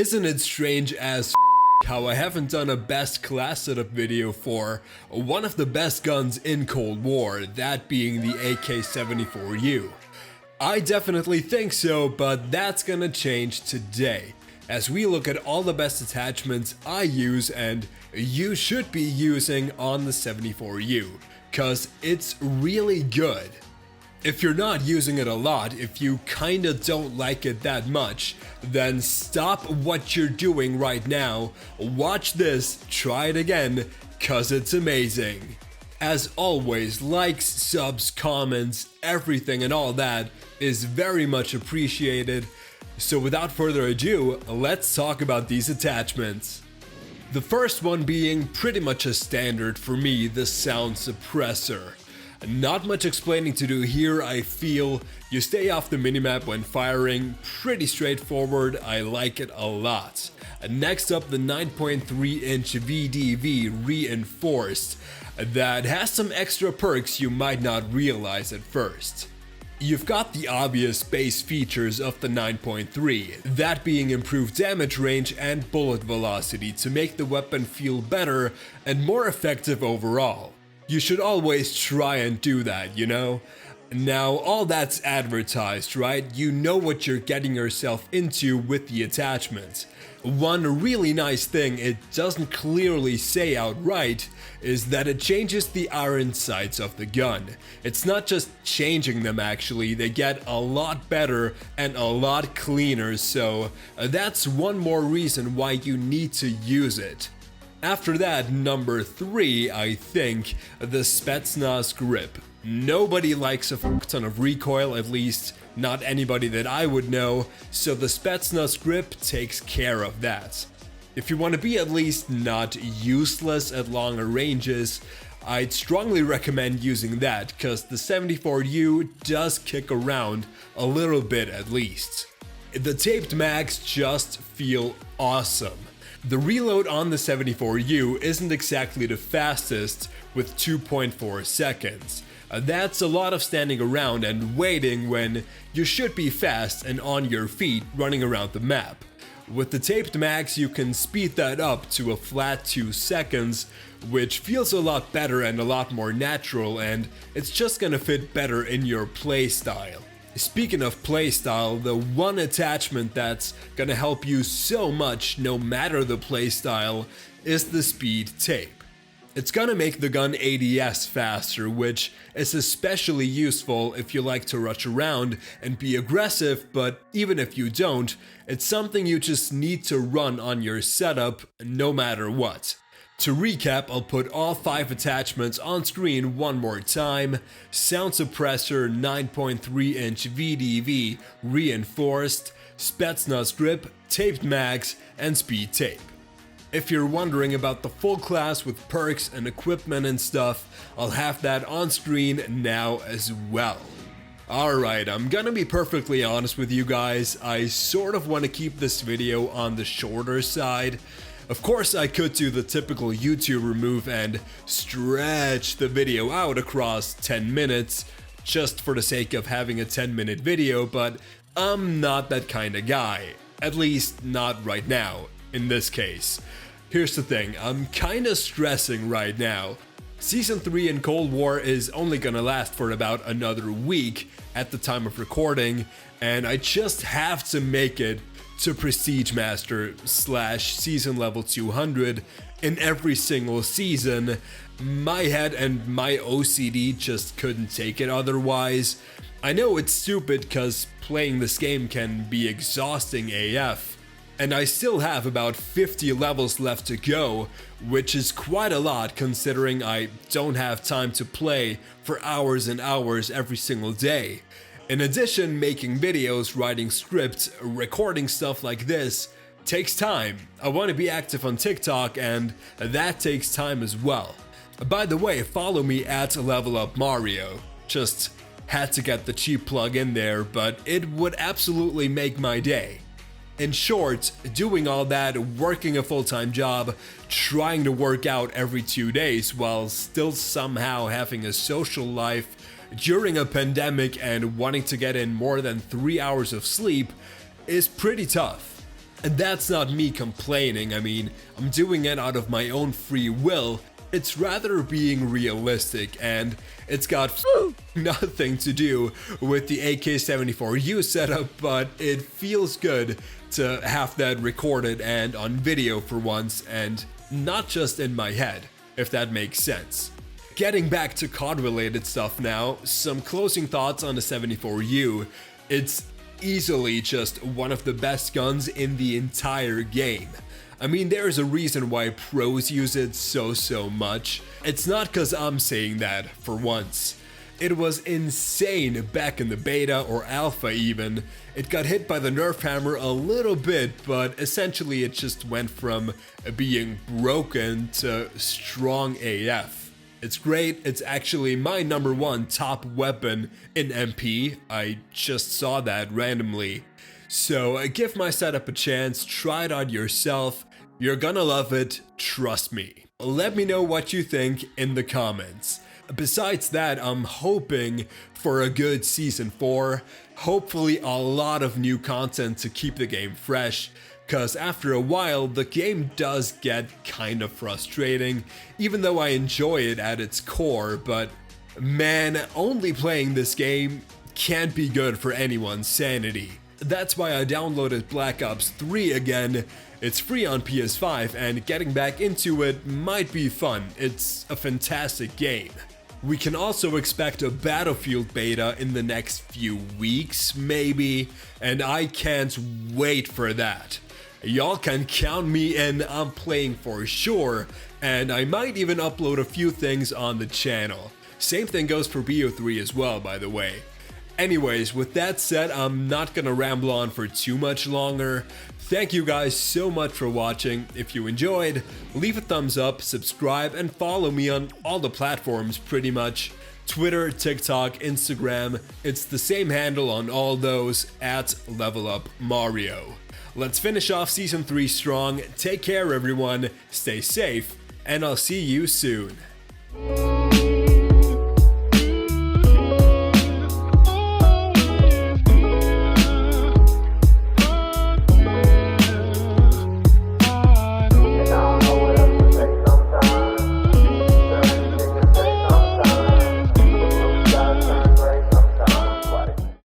Isn't it strange as how I haven't done a best class setup video for one of the best guns in Cold War, that being the AK74u. I definitely think so, but that's gonna change today, as we look at all the best attachments I use and you should be using on the 74u, cause it's really good. If you're not using it a lot, if you kinda don't like it that much, then stop what you're doing right now, watch this, try it again, cause it's amazing. As always, likes, subs, comments, everything and all that is very much appreciated. So without further ado, let's talk about these attachments. The first one being pretty much a standard for me, the sound suppressor. Not much explaining to do here, I feel. You stay off the minimap when firing, pretty straightforward, I like it a lot. Next up, the 9.3-inch VDV reinforced, that has some extra perks you might not realize at first. You've got the obvious base features of the 9.3, that being improved damage range and bullet velocity to make the weapon feel better and more effective overall. You should always try and do that, you know? Now, all that's advertised, right? You know what you're getting yourself into with the attachment. One really nice thing it doesn't clearly say outright is that it changes the iron sights of the gun. It's not just changing them actually, they get a lot better and a lot cleaner, so that's one more reason why you need to use it. After that, number 3, I think, the Spetsnaz grip. Nobody likes a ton of recoil, at least not anybody that I would know, so the Spetsnaz grip takes care of that. If you want to be at least not useless at longer ranges, I'd strongly recommend using that, cause the 74u does kick around a little bit at least. The taped mags just feel awesome. The reload on the 74u isn't exactly the fastest with 2.4 seconds. That's a lot of standing around and waiting when you should be fast and on your feet running around the map. With the taped mags you can speed that up to a flat 2 seconds, which feels a lot better and a lot more natural, and it's just gonna fit better in your playstyle. Speaking of playstyle, the one attachment that's gonna help you so much no matter the playstyle is the speed tape. It's gonna make the gun ADS faster, which is especially useful if you like to rush around and be aggressive, but even if you don't, it's something you just need to run on your setup no matter what. To recap, I'll put all 5 attachments on screen one more time. Sound suppressor, 9.3-inch VDV reinforced, Spetsnaz grip, taped mags, and speed tape. If you're wondering about the full class with perks and equipment and stuff, I'll have that on screen now as well. Alright, I'm gonna be perfectly honest with you guys, I sort of want to keep this video on the shorter side. Of course I could do the typical YouTuber move and stretch the video out across 10 minutes just for the sake of having a 10-minute video, but I'm not that kind of guy. At least not right now, in this case. Here's the thing, I'm kinda stressing right now. Season 3 in Cold War is only gonna last for about another week at the time of recording, and I just have to make it to Prestige Master / season level 200 in every single season. My head and my OCD just couldn't take it otherwise. I know it's stupid cause playing this game can be exhausting AF, and I still have about 50 levels left to go, which is quite a lot considering I don't have time to play for hours and hours every single day. In addition, making videos, writing scripts, recording stuff like this takes time. I want to be active on TikTok and that takes time as well. By the way, follow me at Level Up Mario. Just had to get the cheap plug in there, but it would absolutely make my day. In short, doing all that, working a full-time job, trying to work out every 2 days while still somehow having a social life during a pandemic and wanting to get in more than 3 hours of sleep is pretty tough. And that's not me complaining, I mean, I'm doing it out of my own free will. It's rather being realistic, and it's got nothing to do with the AK74u setup, but it feels good to have that recorded and on video for once, and not just in my head, if that makes sense. Getting back to COD related stuff now, some closing thoughts on the 74u. It's easily just one of the best guns in the entire game. I mean, there's a reason why pros use it so much. It's not cause I'm saying that, for once. It was insane back in the beta or alpha even. It got hit by the nerf hammer a little bit, but essentially it just went from being broken to strong AF. It's great, it's actually my #1 top weapon in MP. I just saw that randomly. So give my setup a chance, try it out yourself. You're gonna love it, trust me. Let me know what you think in the comments. Besides that, I'm hoping for a good Season 4, hopefully a lot of new content to keep the game fresh, cause after a while the game does get kind of frustrating, even though I enjoy it at its core, but man, only playing this game can't be good for anyone's sanity. That's why I downloaded Black Ops 3 again. It's free on PS5 and getting back into it might be fun. It's a fantastic game. We can also expect a Battlefield beta in the next few weeks, maybe, and I can't wait for that. Y'all can count me in, I'm playing for sure, and I might even upload a few things on the channel. Same thing goes for BO3 as well, by the way. Anyways, with that said, I'm not gonna ramble on for too much longer. Thank you guys so much for watching. If you enjoyed, leave a thumbs up, subscribe, and follow me on all the platforms pretty much. Twitter, TikTok, Instagram, it's the same handle on all those, @LevelUpMario. Let's finish off Season 3 strong. Take care everyone, stay safe, and I'll see you soon.